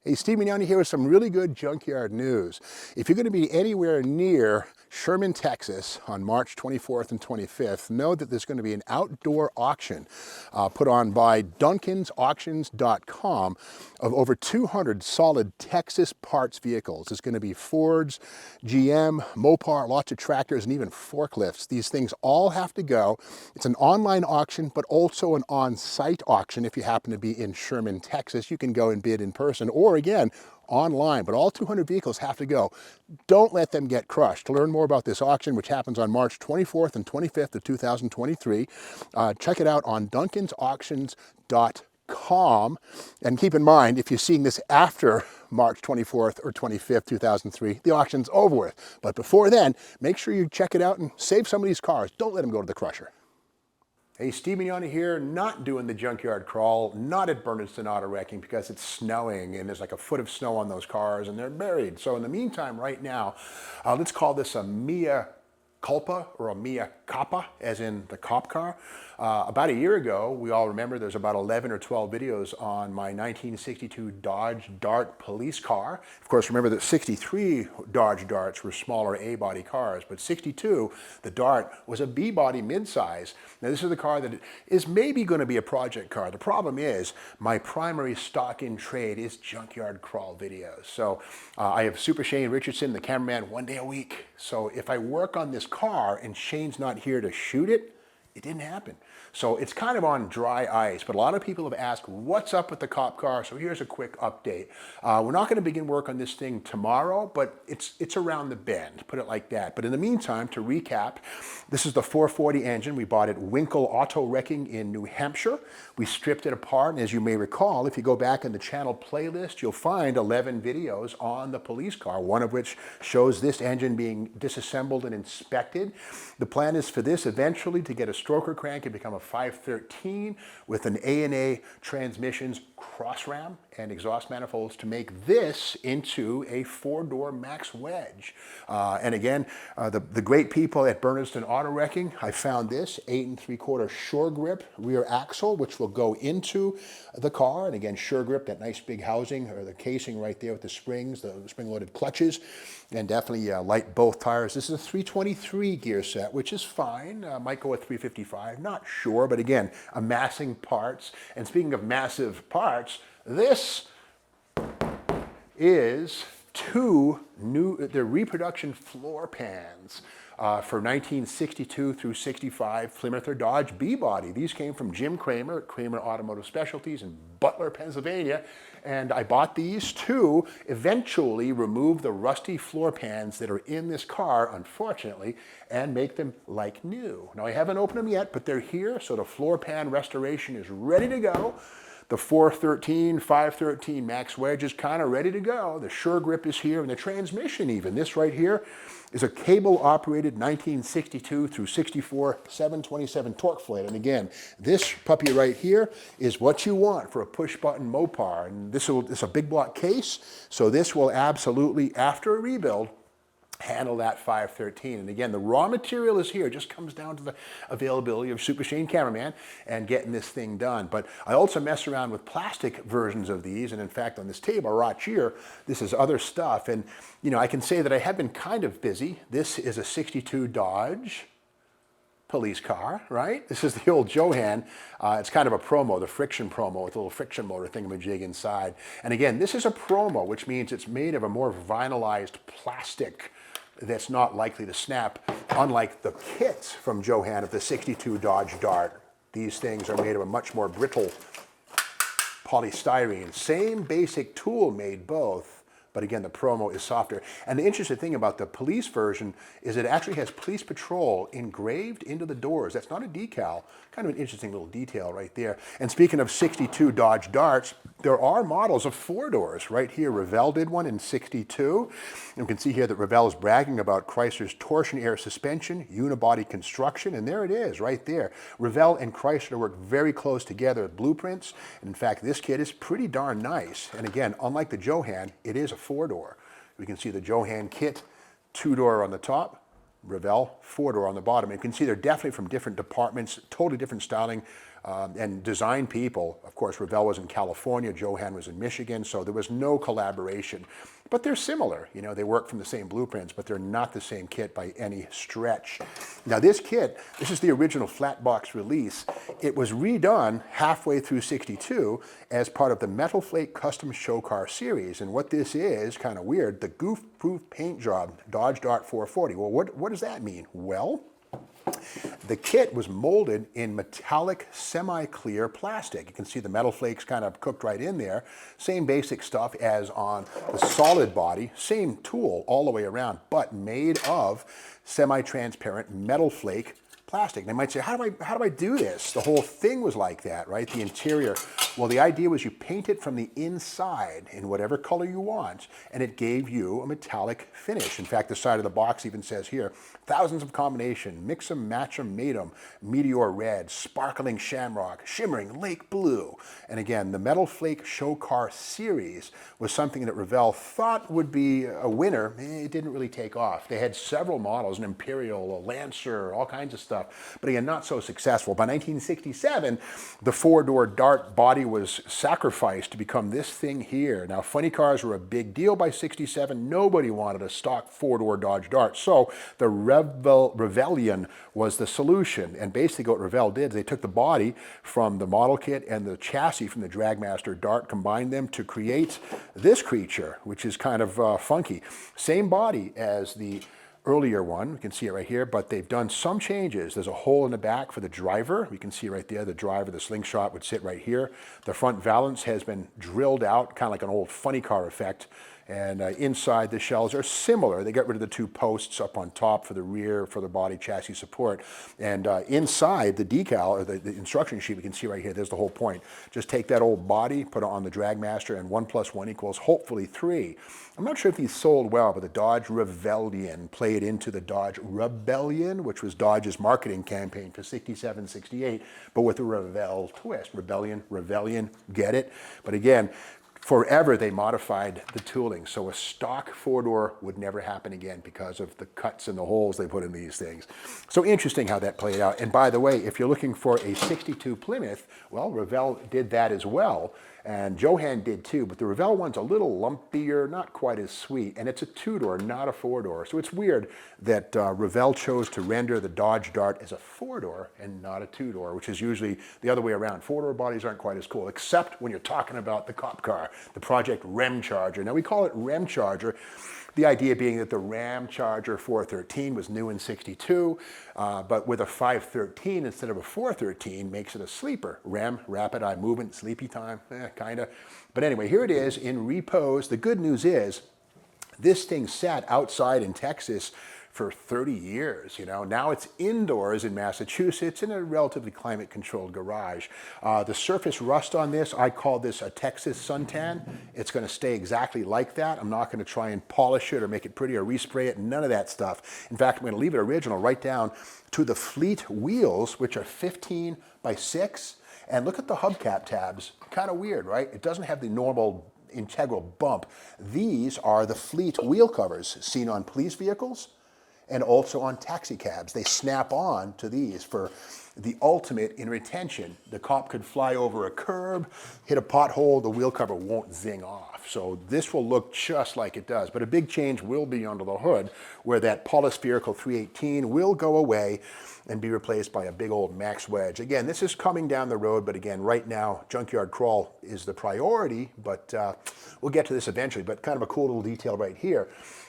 Hey, Steve Mignani here with some really good junkyard news. If you're going to be anywhere near Sherman, Texas on March 24th and 25th, know that there's going to be an outdoor auction put on by duncansauctions.com of over 200 solid Texas parts vehicles. There's going to be Fords, GM, Mopar, lots of tractors, and even forklifts. These things all have to go. It's an online auction, but also an on-site auction. If you happen to be in Sherman, Texas, you can go and bid in person or again, online, but all 200 vehicles have to go. Don't let them get crushed. To learn more about this auction, which happens on March 24th and 25th of 2023, check it out on duncansauctions.com. And keep in mind, if you're seeing this after March 24th or 25th, 2003, the auction's over with. But before then, make sure you check it out and save some of these cars. Don't let them go to the crusher. Hey, Steve Mignani here, not doing the junkyard crawl, not at Bernardston Auto Wrecking because it's snowing and there's like a foot of snow on those cars and they're buried. So in the meantime, right now, let's call this a mea culpa or a mea capa, as in the cop car. About a year ago, we all remember there's about 11 or 12 videos on my 1962 Dodge Dart police car. Of course, remember that 63 Dodge Darts were smaller A-body cars, but 62, the Dart, was a B-body midsize. Now this is the car that is maybe going to be a project car. The problem is my primary stock in trade is junkyard crawl videos. So I have Super Shane Richardson, the cameraman, 1 day a week. So if I work on this car and Shane's not here to shoot it, it didn't happen. So it's kind of on dry ice, but a lot of people have asked, what's up with the cop car? So here's a quick update. We're not going to begin work on this thing tomorrow, but it's around the bend, put it like that. But in the meantime, to recap, this is the 440 engine. We bought it Winkle Auto Wrecking in New Hampshire. We stripped it apart, and as you may recall, if you go back in the channel playlist, you'll find 11 videos on the police car, one of which shows this engine being disassembled and inspected. The plan is for this eventually to get a stroker crank and become a 513 with an A&A transmissions cross ram and exhaust manifolds to make this into a 4-door max wedge. And again, the great people at Bernardston Auto Wrecking, I found this 8 3/4 Sure Grip rear axle, which will go into the car. And again, Sure Grip, that nice big housing or the casing right there with the springs, the spring-loaded clutches, and definitely light both tires. This is a 323 gear set, which is fine. Might go at 355, not sure, but again, amassing parts. And speaking of massive parts, this is they're reproduction floor pans for 1962 through 65 Plymouth or Dodge B-body. These came from Jim Kramer at Kramer Automotive Specialties in Butler, Pennsylvania. And I bought these to eventually remove the rusty floor pans that are in this car, unfortunately, and make them like new. Now, I haven't opened them yet, but they're here, so the floor pan restoration is ready to go. The 413, 513 max wedge is kind of ready to go. The Sure Grip is here, and the transmission even. This right here is a cable-operated 1962 through 64 727 torque flat. And again, this puppy right here is what you want for a push-button Mopar. And this is a big block case, so this will absolutely, after a rebuild, handle that 513. And again, the raw material is here. It just comes down to the availability of Super Shane Cameraman and getting this thing done. But I also mess around with plastic versions of these. And in fact, on this table right here, this is other stuff. And you know, I can say that I have been kind of busy. This is a 62 Dodge police car, right? This is the old Johan. It's kind of a promo, the friction promo with a little friction motor thingamajig inside. And again, this is a promo, which means it's made of a more vinylized plastic that's not likely to snap, unlike the kits from Johan of the 62 Dodge Dart. These things are made of a much more brittle polystyrene. Same basic tool made both, but again, the promo is softer. And the interesting thing about the police version is it actually has police patrol engraved into the doors. That's not a decal. Kind of an interesting little detail right there. And speaking of 62 Dodge Darts, there are models of 4 doors. Right here, Revell did one in 62. You can see here that Revell is bragging about Chrysler's torsion air suspension, unibody construction, and there it is right there. Revell and Chrysler work very close together with blueprints. And in fact, this kit is pretty darn nice. And again, unlike the Johan, it is a 4-door. We can see the Johan kit, 2-door on the top, Revell 4-door on the bottom. And you can see they're definitely from different departments, totally different styling and design people. Of course, Revell was in California, Johan was in Michigan, so there was no collaboration. But they're similar, you know, they work from the same blueprints, but they're not the same kit by any stretch. Now this kit, this is the original flat box release. It was redone halfway through 62 as part of the Metal Flake Custom Show Car series. And what this is, kind of weird, the goof-proof paint job, Dodge Dart 440. Well, what does that mean? Well, the kit was molded in metallic semi-clear plastic. You can see the metal flakes kind of cooked right in there. Same basic stuff as on the solid body, same tool all the way around, but made of semi-transparent metal flake plastic. They might say, how do I do this? The whole thing was like that, right? The interior. Well, the idea was you paint it from the inside in whatever color you want, and it gave you a metallic finish. In fact, the side of the box even says here, thousands of combination, mix 'em, match 'em, made 'em, meteor red, sparkling shamrock, shimmering lake blue. And again, the Metal Flake Show Car series was something that Revell thought would be a winner. It didn't really take off. They had several models, an Imperial, a Lancer, all kinds of stuff. But again, not so successful. By 1967, the four-door Dart body was sacrificed to become this thing here. Now, funny cars were a big deal by 67. Nobody wanted a stock four-door Dodge Dart. So the Revellion was the solution. And basically what Revell did is they took the body from the model kit and the chassis from the Dragmaster Dart, combined them to create this creature, which is kind of funky. Same body as the earlier one, you can see it right here, but they've done some changes. There's a hole in the back for the driver. You can see right there, the driver, the slingshot would sit right here. The front valance has been drilled out, kind of like an old funny car effect. And inside the shells are similar. They got rid of the two posts up on top for the rear, for the body chassis support. And inside the decal, or the instruction sheet, we can see right here, there's the whole point. Just take that old body, put it on the Dragmaster, and 1 + 1 = hopefully 3. I'm not sure if these sold well, but the Dodge Revellion played into the Dodge Rebellion, which was Dodge's marketing campaign for 67, 68, but with a Revell twist. Revellion, get it? But again, forever they modified the tooling, so a stock four-door would never happen again because of the cuts and the holes they put in these things. So interesting how that played out. And by the way, if you're looking for a 62 Plymouth, well, Revell did that as well. And Johan did too, but the Revell one's a little lumpier, not quite as sweet, and it's a two-door, not a four-door. So it's weird that Revell chose to render the Dodge Dart as a four-door and not a two-door, which is usually the other way around. Four-door bodies aren't quite as cool, except when you're talking about the cop car, the Project REMCharger. Now we call it REMCharger. The idea being that the REMCharger 413 was new in 62, but with a 513 instead of a 413 makes it a sleeper. REM, rapid eye movement, sleepy time, kinda. But anyway, here it is in repose. The good news is this thing sat outside in Texas for 30 years, you know. Now it's indoors in Massachusetts in a relatively climate-controlled garage. The surface rust on this, I call this a Texas suntan. It's gonna stay exactly like that. I'm not gonna try and polish it or make it pretty or respray it, none of that stuff. In fact, I'm gonna leave it original right down to the Fleet wheels, which are 15 by 6. And look at the hubcap tabs, kind of weird, right? It doesn't have the normal integral bump. These are the Fleet wheel covers seen on police vehicles and also on taxi cabs. They snap on to these for the ultimate in retention. The cop could fly over a curb, hit a pothole, the wheel cover won't zing off. So this will look just like it does, but a big change will be under the hood where that polyspherical 318 will go away and be replaced by a big old max wedge. Again, this is coming down the road, but again, right now, junkyard crawl is the priority, but we'll get to this eventually, but kind of a cool little detail right here.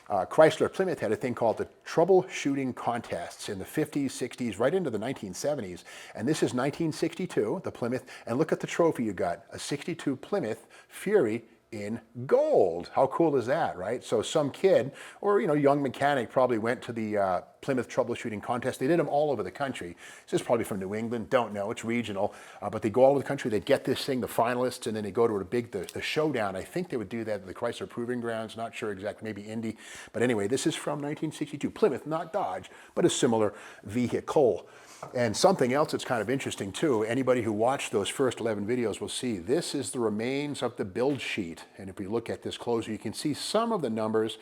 Chrysler Plymouth had a thing called the troubleshooting contests in the 50s, 60s, right into the 1970s. And this is 1962, the Plymouth. And look at the trophy you got, a 62 Plymouth Fury in gold. How cool is that, right? So some kid or, you know, young mechanic probably went to the Plymouth troubleshooting contest. They did them all over the country. This is probably from New England, don't know, it's regional. But they go all over the country, they get this thing, the finalists, and then they go to a big, the showdown. I think they would do that at the Chrysler Proving Grounds, not sure exactly, maybe Indy. But anyway, this is from 1962. Plymouth, not Dodge, but a similar vehicle. And something else that's kind of interesting too, anybody who watched those first 11 videos will see this is the remains of the build sheet. And if we look at this closer, you can see some of the numbers.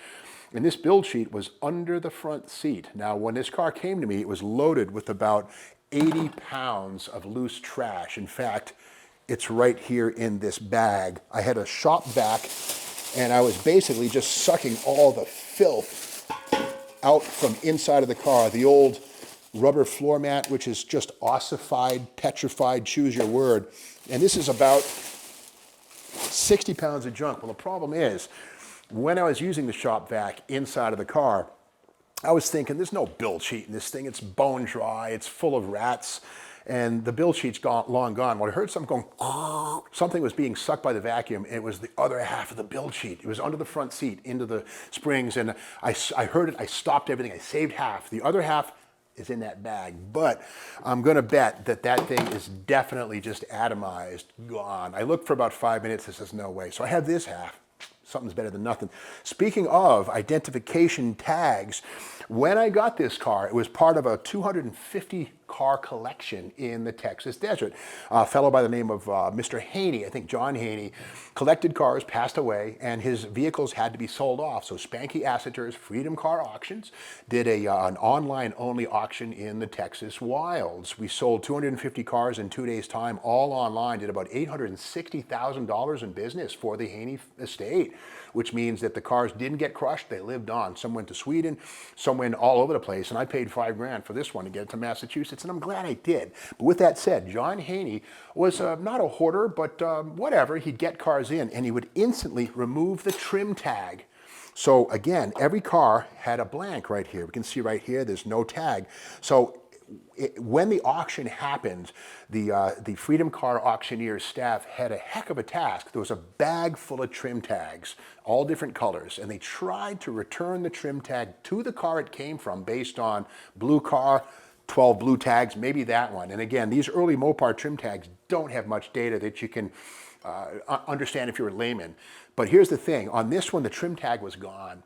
And this build sheet was under the front seat. Now, when this car came to me, it was loaded with about 80 pounds of loose trash. In fact, it's right here in this bag. I had a shop vac, and I was basically just sucking all the filth out from inside of the car. The old rubber floor mat, which is just ossified, petrified, choose your word. And this is about 60 pounds of junk. Well, the problem is, when I was using the shop vac inside of the car, I was thinking, there's no build sheet in this thing. It's bone dry, it's full of rats, and the build sheet's long gone. When I heard something going, something was being sucked by the vacuum, and it was the other half of the build sheet. It was under the front seat, into the springs, and I heard it, I stopped everything, I saved half. The other half is in that bag, but I'm gonna bet that that thing is definitely just atomized, gone. I looked for about 5 minutes, this is no way. So I have this half. Something's better than nothing. Speaking of identification tags, when I got this car, it was part of a 250 car collection in the Texas desert. A fellow by the name of Mr. Haney, I think John Haney, collected cars, passed away, and his vehicles had to be sold off. So Spanky Asseters, Freedom Car Auctions, did an online-only auction in the Texas wilds. We sold 250 cars in 2 days' time, all online, did about $860,000 in business for the Haney estate, which means that the cars didn't get crushed, they lived on. Some went to Sweden, some went all over the place, and I paid $5,000 for this one to get it to Massachusetts, and I'm glad I did. But with that said, John Haney was not a hoarder, but whatever, he'd get cars in, and he would instantly remove the trim tag. So again, every car had a blank right here. We can see right here, there's no tag. So when the auction happened, the Freedom Car Auctioneers staff had a heck of a task. There was a bag full of trim tags, all different colors, and they tried to return the trim tag to the car it came from based on blue car, 12 blue tags, maybe that one. And again, these early Mopar trim tags don't have much data that you can understand if you're a layman. But here's the thing, on this one, the trim tag was gone.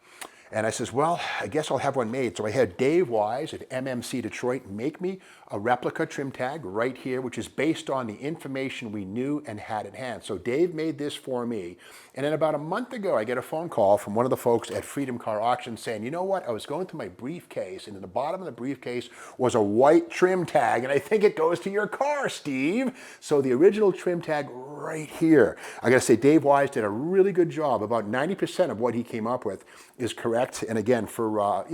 And I says, well, I guess I'll have one made. So I had Dave Wise at MMC Detroit make me a replica trim tag right here, which is based on the information we knew and had at hand. So Dave made this for me. And then about a month ago, I get a phone call from one of the folks at Freedom Car Auction saying, you know what, I was going through my briefcase, and in the bottom of the briefcase was a white trim tag, and I think it goes to your car, Steve. So the original trim tag right here. I gotta say, Dave Wise did a really good job. About 90% of what he came up with is correct. And again, for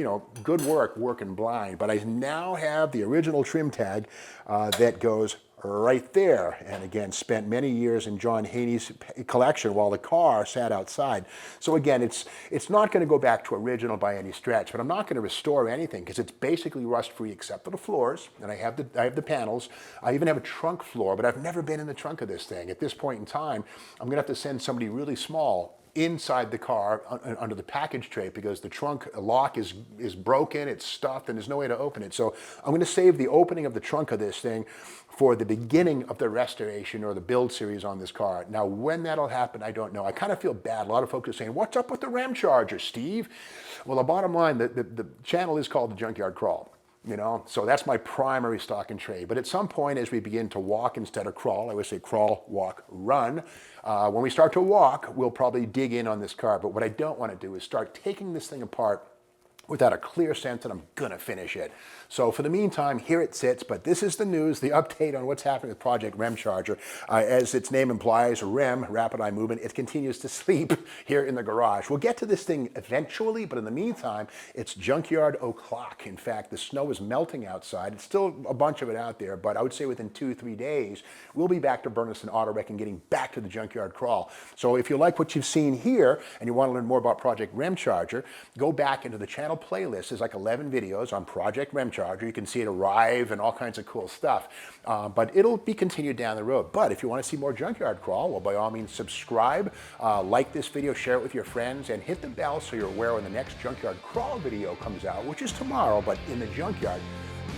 good work, working blind. But I now have the original trim tag that goes right there. And again, spent many years in John Haney's collection while the car sat outside. So again, it's not going to go back to original by any stretch, but I'm not going to restore anything because it's basically rust-free except for the floors. And I have the panels. I even have a trunk floor, but I've never been in the trunk of this thing. At this point in time, I'm going to have to send somebody really small inside the car under the package tray because the trunk lock is broken, it's stuffed, and there's no way to open it. So I'm going to save the opening of the trunk of this thing for the beginning of the restoration or the build series on this car. Now, when that'll happen, I don't know. I kind of feel bad. A lot of folks are saying, what's up with the REMCharger, Steve? Well, the bottom line, the channel is called the Junkyard Crawl. So that's my primary stock and trade. But at some point, as we begin to walk instead of crawl, I would say crawl, walk, run. When we start to walk, we'll probably dig in on this car. But what I don't want to do is start taking this thing apart without a clear sense that I'm gonna finish it. So for the meantime, here it sits, but this is the news, the update on what's happening with Project REMCharger. As its name implies, REM, rapid eye movement, it continues to sleep here in the garage. We'll get to this thing eventually, but in the meantime, it's junkyard o'clock. In fact, the snow is melting outside. It's still a bunch of it out there, but I would say within 2-3 days, we'll be back to Burnison Auto Wreck and getting back to the junkyard crawl. So if you like what you've seen here and you want to learn more about Project REMCharger, go back into the channel playlist. There's like 11 videos on Project REMCharger. You can see it arrive and all kinds of cool stuff. But it'll be continued down the road. But if you want to see more Junkyard Crawl, well, by all means, subscribe, like this video, share it with your friends, and hit the bell so you're aware when the next Junkyard Crawl video comes out, which is tomorrow, but in the junkyard,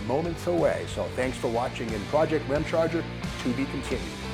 moments away. So thanks for watching in Project REMCharger, to be continued.